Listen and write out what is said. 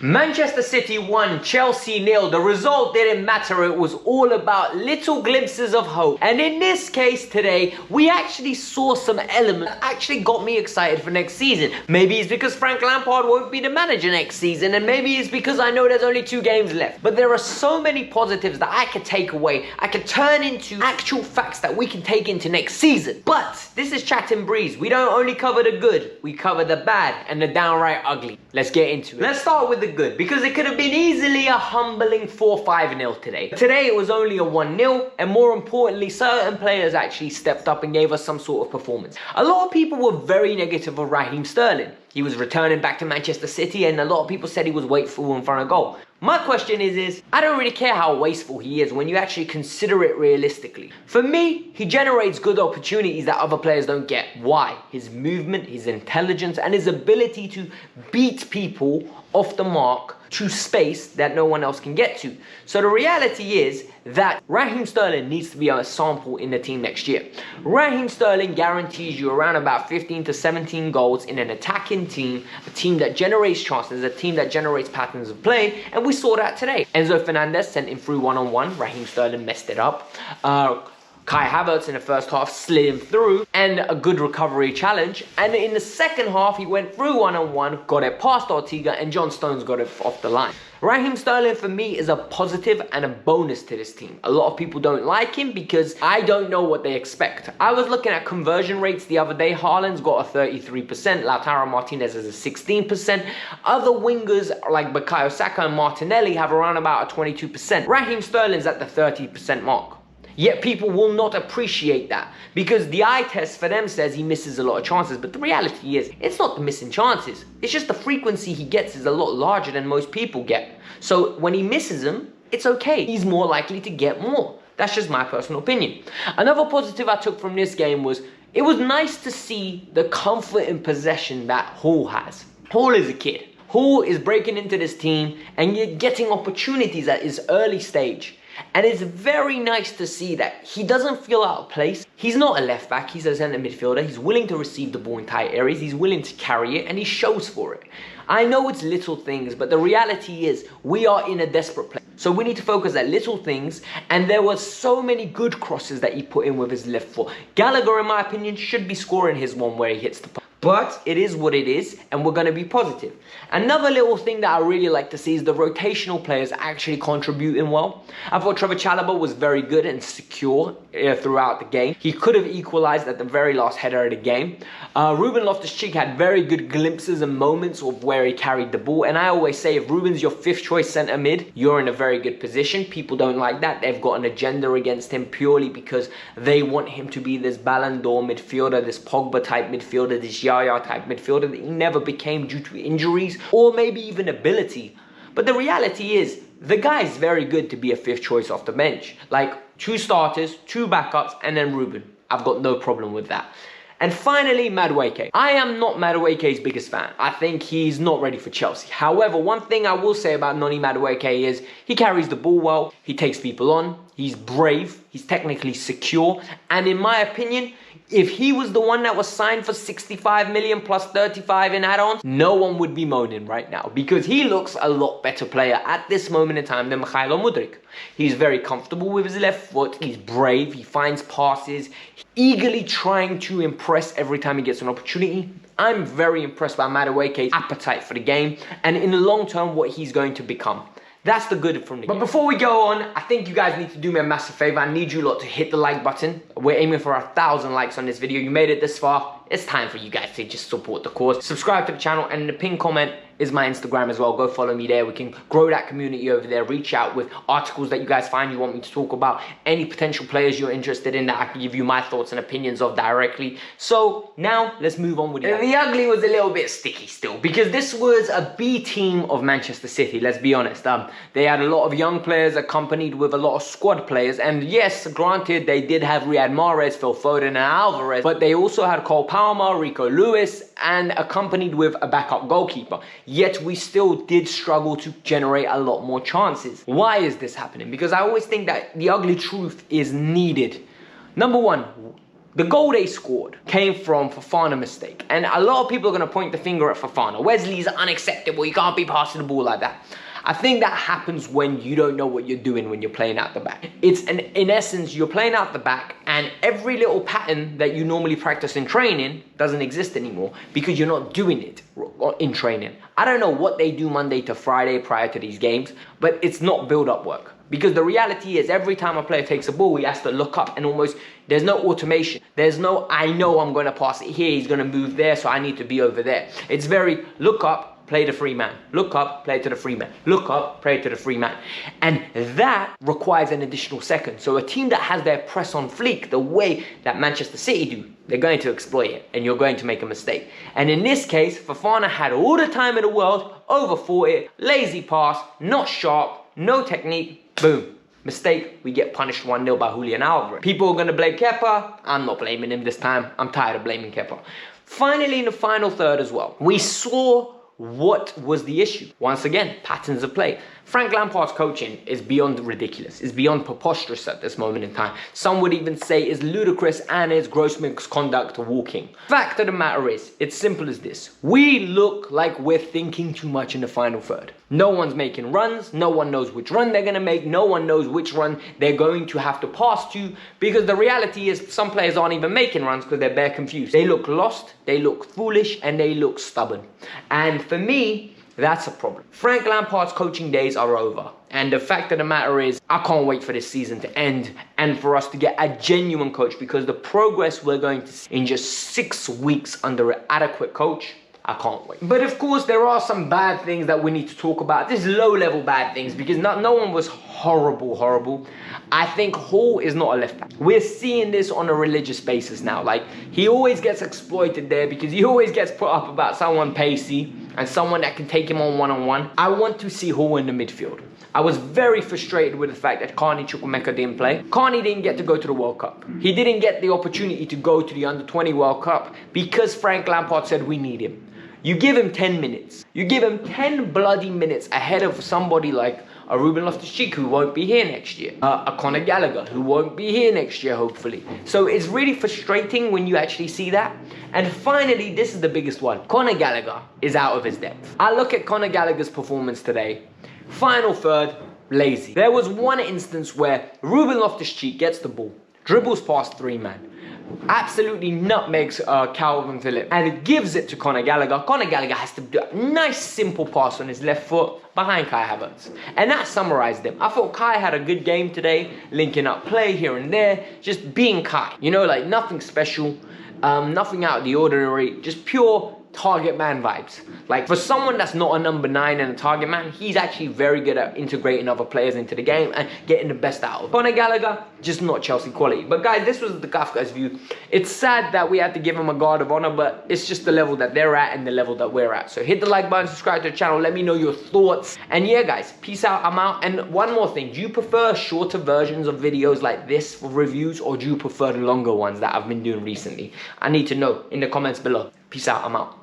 Manchester City won, Chelsea nil. The result didn't matter. It was all about little glimpses of hope. And in this case today, we actually saw some elements that actually got me excited for next season. Maybe it's because Frank Lampard won't be the manager next season, and maybe it's because I know there's only 2 games left. But there are so many positives that I could take away. I could turn into actual facts that we can take into next season. But this is Chat and Breeze. We don't only cover the good, we cover the bad and the downright ugly. Let's get into it. Let's start with the good, because it could have been easily a humbling 4-5-0 today. Today it was only a 1-0, and more importantly, certain players actually stepped up and gave us some sort of performance. A lot of people were very negative of Raheem Sterling. He was returning back to Manchester City, and a lot of people said he was wasteful in front of goal. My question is I don't really care how wasteful he is when you actually consider it realistically. For me, he generates good opportunities that other players don't get. Why? His movement, his intelligence, and his ability to beat people off the mark to space that no one else can get to. So the reality is that Raheem Sterling needs to be a sample in the team next year. Raheem Sterling guarantees you around about 15 to 17 goals in an attacking team, a team that generates chances, a team that generates patterns of play, and we saw that today. Enzo Fernandez sent him through one-on-one. Raheem Sterling messed it up. Kai Havertz in the first half slid him through, and a good recovery challenge. And in the second half, he went through one-on-one, got it past Ortega, and John Stones got it off the line. Raheem Sterling for me is a positive and a bonus to this team. A lot of people don't like him because I don't know what they expect. I was looking at conversion rates the other day. Haaland's got a 33%, Lautaro Martinez has a 16%. Other wingers like Bukayo Saka and Martinelli have around about a 22%. Raheem Sterling's at the 30% mark. Yet people will not appreciate that because the eye test for them says he misses a lot of chances. But the reality is, it's not the missing chances. It's just the frequency he gets is a lot larger than most people get. So when he misses them, it's okay. He's more likely to get more. That's just my personal opinion. Another positive I took from this game was, it was nice to see the comfort in possession that Hall has. Hall is a kid. Hall is breaking into this team and getting opportunities at his early stage. And it's very nice to see that he doesn't feel out of place. He's not a left back, he's a centre midfielder. He's willing to receive the ball in tight areas, he's willing to carry it, and he shows for it. I know it's little things, but the reality is we are in a desperate place. So we need to focus at little things, and there were so many good crosses that he put in with his left foot. Gallagher, in my opinion, should be scoring his one where he hits the puck. But it is what it is, and we're going to be positive. Another little thing that I really like to see is the rotational players actually contributing well. I thought Trevor Chalobah was very good and secure throughout the game. He could have equalized at the very last header of the game. Ruben Loftus-Cheek had very good glimpses and moments of where he carried the ball. And I always say, if Ruben's your 5th choice centre mid, you're in a very good position. People don't like that. They've got an agenda against him purely because they want him to be this Ballon d'Or midfielder, this Pogba type midfielder, this Yaya type midfielder that he never became due to injuries or maybe even ability. But the reality is, the guy is very good to be a 5th choice off the bench. Like 2 starters, 2 backups, and then Ruben. I've got no problem with that. And finally, Madueke. I am not Madueke's biggest fan. I think he's not ready for Chelsea. However, one thing I will say about Noni Madueke is he carries the ball well, he takes people on, he's brave, he's technically secure, and in my opinion, if he was the one that was signed for 65 million plus 35 in add-ons, no one would be moaning right now because he looks a lot better player at this moment in time than Mykhailo Mudryk. He's very comfortable with his left foot, he's brave, he finds passes, eagerly trying to impress every time he gets an opportunity. I'm very impressed by Madueke's appetite for the game and in the long term what he's going to become. That's the good from the game. But before we go on, I think you guys need to do me a massive favor. I need you lot to hit the like button. We're aiming for 1,000 likes on this video. You made it this far. It's time for you guys to just support the cause. Subscribe to the channel, and in the pinned comment is my Instagram as well. Go follow me there. We can grow that community over there. Reach out with articles that you guys find you want me to talk about. Any potential players you're interested in that I can give you my thoughts and opinions of directly. So now let's move on with it. The ugly was a little bit sticky still because this was a B team of Manchester City. Let's be honest. They had a lot of young players accompanied with a lot of squad players. And yes, granted, they did have Riyad Mahrez, Phil Foden and Alvarez. But they also had Cole Palmer, Rico Lewis, and accompanied with a backup goalkeeper. Yet we still did struggle to generate a lot more chances. Why is this happening? Because I always think that the ugly truth is needed. Number one, The goal they scored came from Fofana mistake. And a lot of people are going to point the finger at Fofana. Wesley's unacceptable. You can't be passing the ball like that. I think that happens when you don't know what you're doing when you're playing out the back. In essence, you're playing out the back and every little pattern that you normally practice in training doesn't exist anymore because you're not doing it in training. I don't know what they do Monday to Friday prior to these games, but it's not build-up work. Because the reality is every time a player takes a ball, he has to look up and almost, there's no automation. There's no, I know I'm going to pass it here, he's going to move there, so I need to be over there. It's very, look up, play the free man. Look up, play to the free man. Look up, play to the free man. And that requires an additional second. So a team that has their press on fleek, the way that Manchester City do, they're going to exploit it and you're going to make a mistake. And in this case, Fofana had all the time in the world, overthought it, lazy pass, not sharp, no technique, boom. Mistake, we get punished 1-0 by Julian Alvarez. People are going to blame Kepa. I'm not blaming him this time. I'm tired of blaming Kepa. Finally, in the final third as well, we saw what was the issue. Once again, patterns of play. Frank Lampard's coaching is beyond ridiculous. It's beyond preposterous at this moment in time. Some would even say it's ludicrous and it's gross misconduct walking. Fact of the matter is, it's simple as this. We look like we're thinking too much in the final third. No one's making runs. No one knows which run they're going to make. No one knows which run they're going to have to pass to, because the reality is some players aren't even making runs because they're bare confused. They look lost, they look foolish, and they look stubborn. And for me, that's a problem. Frank Lampard's coaching days are over. And the fact of the matter is, I can't wait for this season to end and for us to get a genuine coach, because the progress we're going to see in just 6 weeks under an adequate coach, I can't wait. But of course, there are some bad things that we need to talk about. This low-level bad things, because no one was horrible. I think Hall is not a left back. We're seeing this on a religious basis now. Like, he always gets exploited there because he always gets put up about someone pacey and someone that can take him on one-on-one. I want to see Hall in the midfield. I was very frustrated with the fact that Carney Chukwuemeka didn't play. Carney didn't get to go to the World Cup. He didn't get the opportunity to go to the Under-20 World Cup because Frank Lampard said we need him. You give him 10 minutes. You give him 10 bloody minutes ahead of somebody like a Ruben Loftus-Cheek, who won't be here next year. A Conor Gallagher, who won't be here next year, hopefully. So it's really frustrating when you actually see that. And finally, this is the biggest one. Conor Gallagher is out of his depth. I look at Conor Gallagher's performance today. Final third, lazy. There was one instance where Ruben Loftus-Cheek gets the ball, dribbles past 3-man, absolutely nutmegs Calvin Phillips, and it gives it to Conor Gallagher. Conor Gallagher has to do a nice simple pass on his left foot behind Kai Havertz, and that summarized him. I thought Kai had a good game today, linking up play here and there, just being Kai. You know, like nothing special, nothing out of the ordinary, just pure target man vibes. Like, for someone that's not a number 9 and a target man, he's actually very good at integrating other players into the game and getting the best out of him. Conor Gallagher, just not Chelsea quality. But guys, this was the Kavkas View. It's sad that we had to give him a guard of honor, but it's just the level that they're at and the level that we're at. So hit the like button, subscribe to the channel, let me know your thoughts. And yeah, guys, peace out, I'm out. And one more thing, do you prefer shorter versions of videos like this for reviews, or do you prefer the longer ones that I've been doing recently? I need to know in the comments below. Peace out, I'm out.